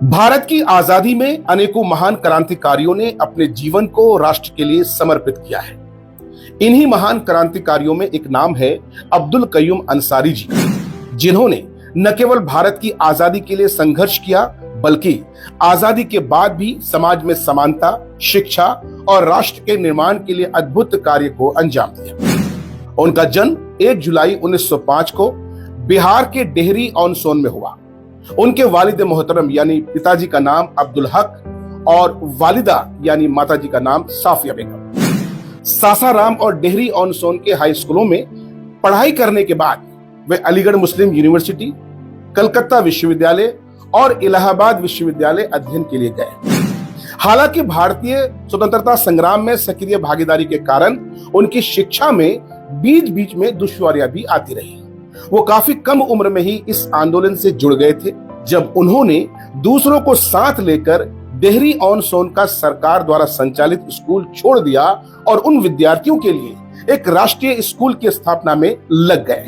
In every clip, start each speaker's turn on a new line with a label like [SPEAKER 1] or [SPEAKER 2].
[SPEAKER 1] भारत की आजादी में अनेकों महान क्रांतिकारियों ने अपने जीवन को राष्ट्र के लिए समर्पित किया है। इन्हीं महान क्रांतिकारियों में एक नाम है अब्दुल कयूम अंसारी जी, जिन्होंने न केवल भारत की आजादी के लिए संघर्ष किया बल्कि आजादी के बाद भी समाज में समानता, शिक्षा और राष्ट्र के निर्माण के लिए अद्भुत कार्य को अंजाम दिया। उनका जन्म 1 जुलाई 1905 को बिहार के डेहरी ऑन सोन में हुआ। उनके वालिद मोहतरम यानी पिताजी का नाम अब्दुल हक और वालिदा यानी माताजी का नाम साफिया बेगम। सासाराम और डेहरी ऑन सोन के हाई स्कूलों में पढ़ाई करने के बाद वे अलीगढ़ मुस्लिम यूनिवर्सिटी, कलकत्ता विश्वविद्यालय और इलाहाबाद विश्वविद्यालय अध्ययन के लिए गए। हालांकि भारतीय स्वतंत्रता संग्राम में सक्रिय भागीदारी के कारण उनकी शिक्षा में बीच बीच में दुश्वारियां भी आती रही। वो काफी कम उम्र में ही इस आंदोलन से जुड़ गए थे, जब उन्होंने दूसरों को साथ लेकर डेहरी ऑन सोन का सरकार द्वारा संचालित स्कूल छोड़ दिया और उन विद्यार्थियों के लिए एक राष्ट्रीय स्कूल की स्थापना में लग गए।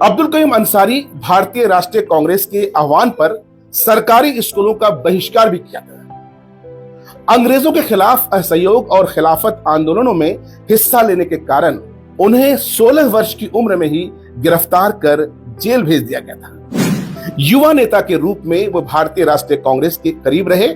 [SPEAKER 1] अब्दुल कयूम अंसारी भारतीय राष्ट्रीय कांग्रेस के आह्वान पर सरकारी स्कूलों का बहिष्कार भी किया गया। अंग्रेजों के खिलाफ असहयोग और खिलाफत आंदोलनों में हिस्सा लेने के कारण उन्हें 16 वर्ष की उम्र में ही गिरफ्तार कर जेल भेज दिया गया था। युवा नेता के रूप में वो भारतीय राष्ट्रीय कांग्रेस के करीब रहे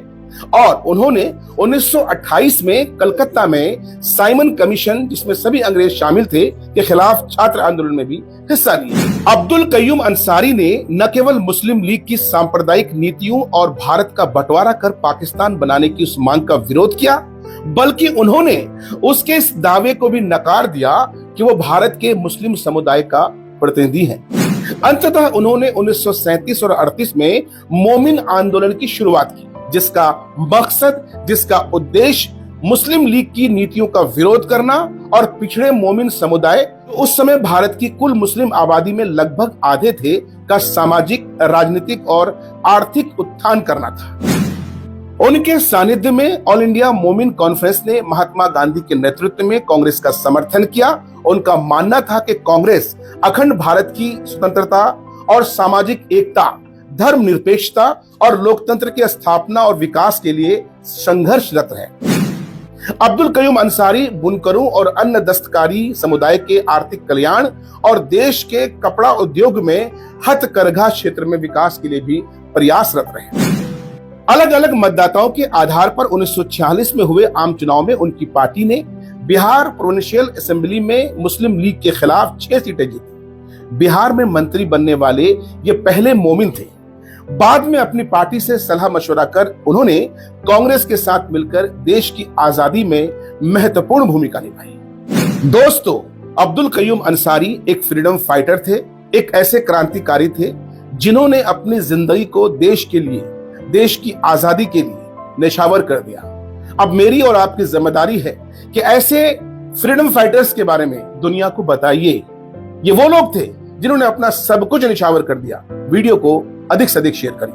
[SPEAKER 1] और उन्होंने 1928 में कलकत्ता में साइमन कमीशन, जिसमें सभी अंग्रेज शामिल थे, के खिलाफ छात्र आंदोलन में भी हिस्सा लिया। अब्दुल कयूम अंसारी ने न केवल मुस्लिम लीग की सांप्रदायिक नीतियों और भारत का बंटवारा कर पाकिस्तान बनाने की उस मांग का विरोध किया, बल्कि उन्होंने उसके इस दावे को भी नकार दिया कि वो भारत के मुस्लिम समुदाय का प्रतिनिधि हैं। अंततः उन्होंने 1937 और 38 में मोमिन आंदोलन की शुरुआत की, जिसका उद्देश्य मुस्लिम लीग की नीतियों का विरोध करना और पिछड़े मोमिन समुदाय, उस समय भारत की कुल मुस्लिम आबादी में लगभग आधे थे, का सामाजिक, राजनीतिक और आर्थिक उत्थान करना था। उनके सानिध्य में ऑल इंडिया मोमिन कॉन्फ्रेंस ने महात्मा गांधी के नेतृत्व में कांग्रेस का समर्थन किया। उनका मानना था कि कांग्रेस अखंड भारत की स्वतंत्रता और सामाजिक एकता, धर्मनिरपेक्षता और लोकतंत्र की स्थापना और विकास के लिए संघर्षरत है। अब्दुल कयूम अंसारी बुनकरों और अन्य दस्तकारी समुदाय के आर्थिक कल्याण और देश के कपड़ा उद्योग में हथकरघा क्षेत्र में विकास के लिए भी प्रयासरत रहे। अलग अलग मतदाताओं के आधार पर 1946 में हुए आम चुनाव में उनकी पार्टी ने बिहार प्रोविंशियल असेंबली में मुस्लिम लीग के खिलाफ 6 सीटें जीती। बिहार में मंत्री बनने वाले ये पहले मोमिन थे। बाद में अपनी पार्टी से सलाह मशवरा कर उन्होंने कांग्रेस के साथ मिलकर देश की आजादी में महत्वपूर्ण भूमिका निभाई। दोस्तों, अब्दुल कयूम अंसारी एक फ्रीडम फाइटर थे, एक ऐसे क्रांतिकारी थे जिन्होंने अपनी जिंदगी को देश के लिए, देश की आजादी के लिए निछावर कर दिया। अब मेरी और आपकी जिम्मेदारी है कि ऐसे फ्रीडम फाइटर्स के बारे में दुनिया को बताइए। ये वो लोग थे जिन्होंने अपना सब कुछ निछावर कर दिया। वीडियो को अधिक से अधिक शेयर करें।